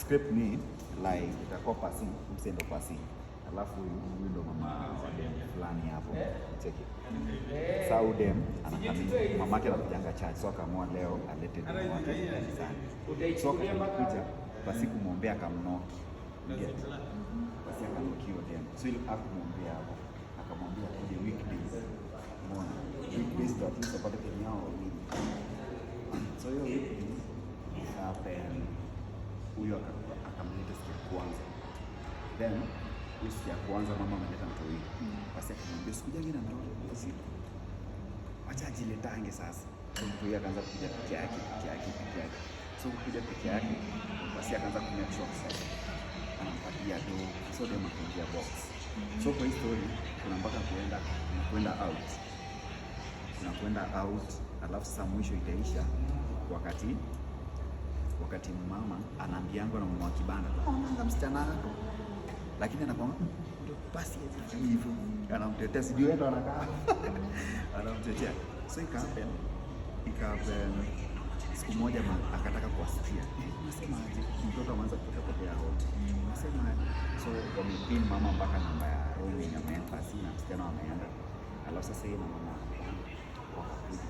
script ni like itakuwa pasi msendo pasi, alafu huyu ndo mama wa dem fulani hapo cheki. Sasa udem anakamini mamake anakujanga church, so akaamua leo alete dem wake kanisani. So akakuja basi kumwombea akamnoki, get basi akanokiwa dem, so ile akamwombea hapo, akamwambia kuja weekdays, mbona weekdays ndo at least apate kenyao wawili. So hiyo weekdays huyo akamleta siku ya kwanza, then hiyo siku ya kwanza mama ameleta mtoi, basi akamwambia sikujange na mtoto siku, acha ajiletange sasa. So mtoi akaanza kuja peke yake. So kuja peke yake, basi akaanza kumia shop sasa, anampatia do, so dem akaingia box. So kwa hii story kuna mpaka kwenda out, alafu saa mwisho itaisha wakati mama anaambiangwa na mama wa kibanda, anaanga msichana wako, lakini anakwambia ndio basi hivyo, anamtetea, sijui ndo anakaa anamtetea. So ikahappen siku moja akataka kuwasikia, nasema aje mtoto anaanza kupotea hapo, nasema aje. So wamepin mama mpaka namba ya room ya mama na msichana wameenda, alafu sasa yeye na mama wakakuja